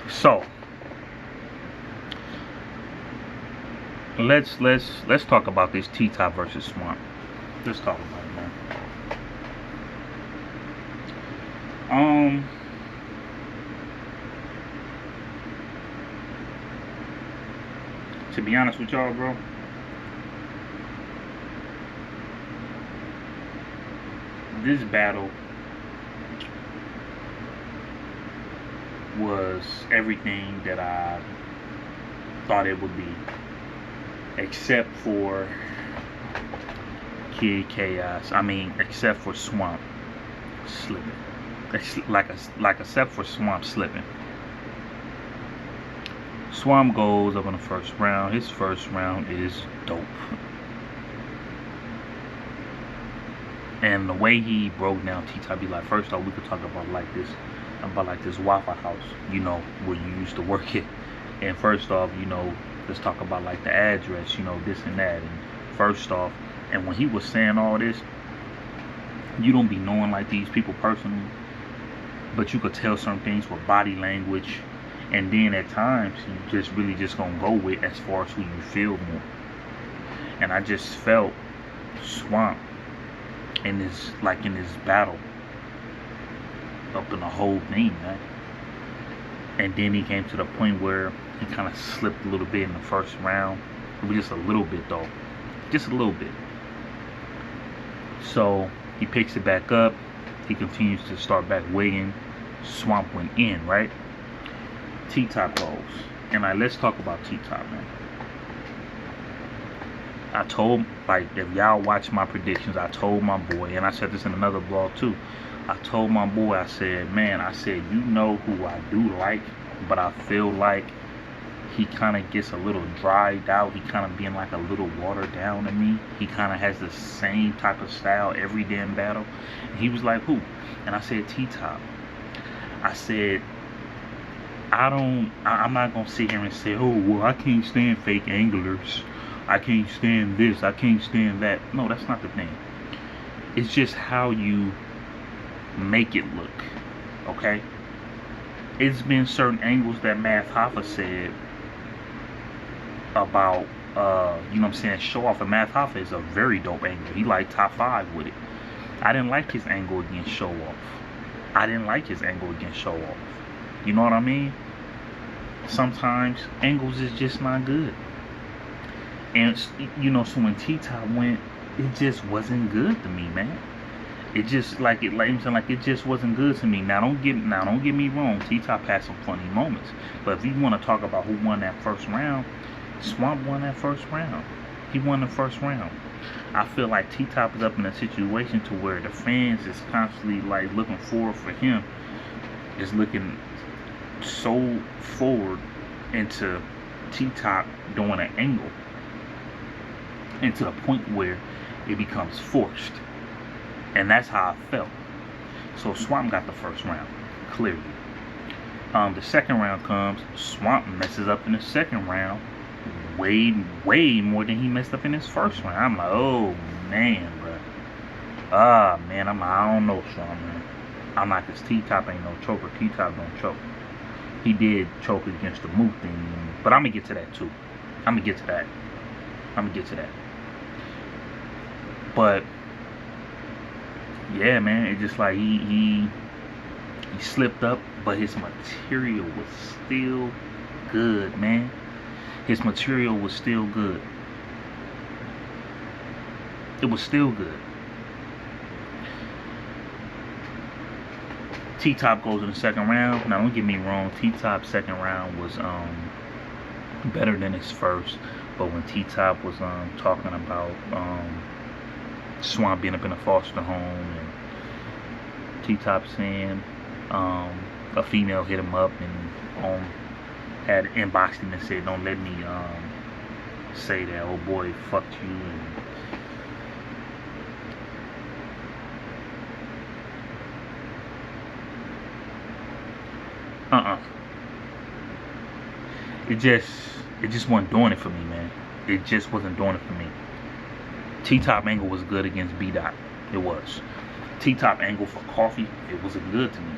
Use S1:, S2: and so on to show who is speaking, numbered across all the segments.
S1: So let's talk about this T-Top versus Swamp. Let's talk about it, man. To be honest with y'all, bro, this battle was everything that I thought it would be, except for Kid Chaos. I mean, except for Swamp slipping. Except for Swamp slipping. Swamp goes up in the first round. His first round is dope. And the way he broke down T-Top, be like, first off, we could talk about this Waffle House, you know, where you used to work at. And first off, you know, let's talk about like the address, you know, this and that. And first off, and when he was saying all this, you don't be knowing like these people personally, but you could tell certain things with body language. And then at times, you just really just gonna go with as far as who you feel more. And I just felt Swamp in this battle up in the whole thing, man. And then he came to the point where he kind of slipped a little bit in the first round. It was just a little bit though, just a little bit. So he picks it back up. He continues to start back weighing. Swamp went in, right? T-Top goes. And let's talk about T-Top, man. I told, like, if y'all watch my predictions, I told my boy, and I said this in another blog too, I told my boy, I said, man, I said, you know who I do like, but I feel like he kind of gets a little dried out. He kind of being like a little watered down to me. He kind of has the same type of style every damn battle. And he was like, who? And I said, T-Top. I said, I'm not going to sit here and say, oh, well, I can't stand fake anglers. I can't stand this. I can't stand that. No, that's not the thing. It's just how you make it look, okay? It's been certain angles that Math Hoffa said about, you know what I'm saying, show off. And Math Hoffa is a very dope angle. He like top 5 with it. I didn't like his angle against show off. I didn't like his angle against show off. You know what I mean? Sometimes angles is just not good. And, you know, so when T-Top went, it just wasn't good to me, man. It just, like it just wasn't good to me. Now, don't get me wrong. T-Top had some funny moments. But if you want to talk about who won that first round, Swamp won that first round. He won the first round. I feel like T-Top is up in a situation to where the fans is constantly, like, looking forward for him. Is looking so forward into T-Top doing an angle. And to the point where it becomes forced. And that's how I felt. So Swamp got the first round, clearly. The second round comes, Swamp messes up in the second round way more than he messed up in his first round. I'm like, oh man, bro. Man, I don't know, Swamp, man. I'm like, this T-Top ain't no choker. T-Top don't choke. He did choke against the Mook thing, but I'm gonna get to that too. I'm gonna get to that. But yeah, man, it's just like he slipped up, but his material was still good, man. His material was still good. It was still good. T-Top goes in the second round. Now, don't get me wrong. T-Top's second round was better than his first. But when T-Top was talking about Swamp being up in a foster home, and T-Top saying a female hit him up and had inboxed him and said, don't let me say that, oh boy, fucked you. And it just wasn't doing it for me, man. It just wasn't doing it for me. T-Top angle was good against B-Dot. It was. T-Top angle for Coffee, it wasn't good to me.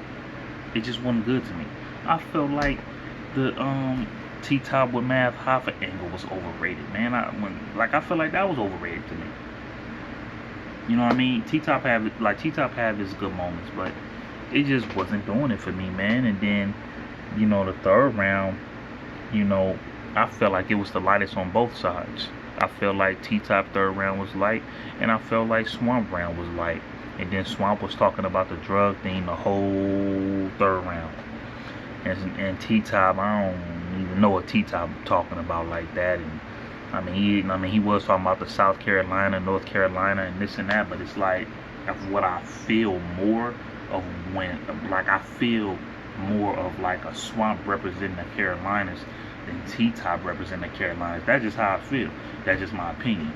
S1: It just wasn't good to me. I felt like the T-Top with Math Hoffa angle was overrated, man. I feel like that was overrated to me. You know what I mean? T-Top had his good moments, but it just wasn't doing it for me, man. And then, the third round, you know, I felt like it was the lightest on both sides. I felt like T-Top third round was light, and I felt like Swamp round was light. And then Swamp was talking about the drug thing the whole third round. And T-Top, I don't even know what T-Top talking about like that. And he was talking about the South Carolina, North Carolina, and this and that. But it's like, that's what I feel more of I feel more of like a Swamp representing the Carolinas than T-Top representing the Carolinas. That's just how I feel. That's just my opinion.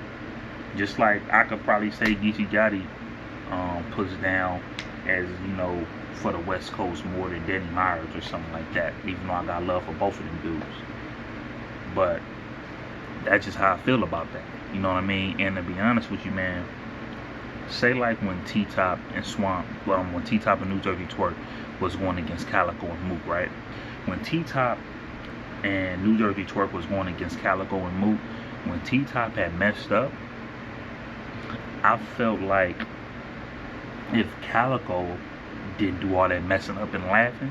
S1: Just like I could probably say Geechee Gotti puts down as, for the West Coast more than Danny Myers or something like that, even though I got love for both of them dudes. But that's just how I feel about that. You know what I mean? And to be honest with you, man, say like when T-Top and Swamp, when T-Top and New Jersey Twork was going against Calico and Mook, right? When T-Top and New Jersey Twork was going against Calico and Mook, when T-Top had messed up, I felt like if Calico didn't do all that messing up and laughing,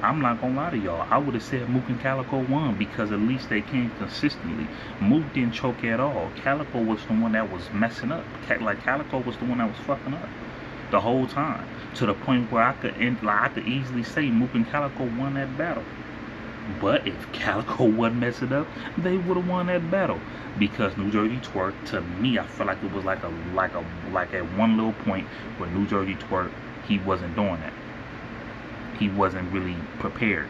S1: I'm not gonna lie to y'all, I would have said Mook and Calico won, because at least they came consistently. Mook didn't choke at all. Calico was the one that was messing up. Calico was the one that was fucking up the whole time, to the point where I could easily say Mook and Calico won that battle. But if Calico wasn't messing up, they would have won that battle, because New Jersey Twork, to me, I feel like it was like at one little point where New Jersey Twork, he wasn't doing that. He wasn't really prepared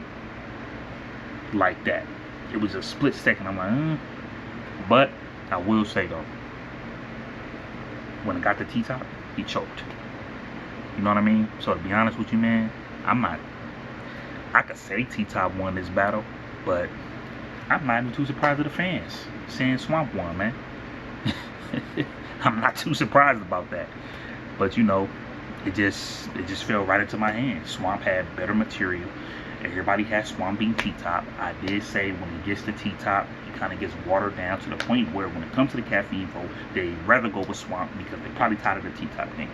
S1: like that. It was a split second. I'm like, But I will say though, when it got to T-Top, he choked. You know what I mean? So to be honest with you, man, I could say T-Top won this battle, but I'm not even too surprised at the fans saying Swamp won, man. I'm not too surprised about that. But it just fell right into my hands. Swamp had better material. Everybody had Swamp being T-Top. I did say when he gets to T-Top, he kind of gets watered down to the point where when it comes to the caffeine vote, they'd rather go with Swamp because they're probably tired of the T-Top thing.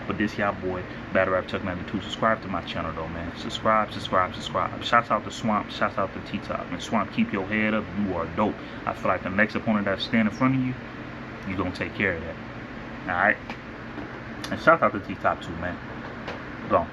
S1: But this y'all boy, Battle Rap Chuck 92. Subscribe to my channel though, man. Subscribe. Shouts out to Swamp. Shouts out to T-Top. And Swamp, keep your head up. You are dope. I feel like the next opponent that stand in front of you, you gonna take care of that. Alright? And shout out to T-Top too, man. Go on.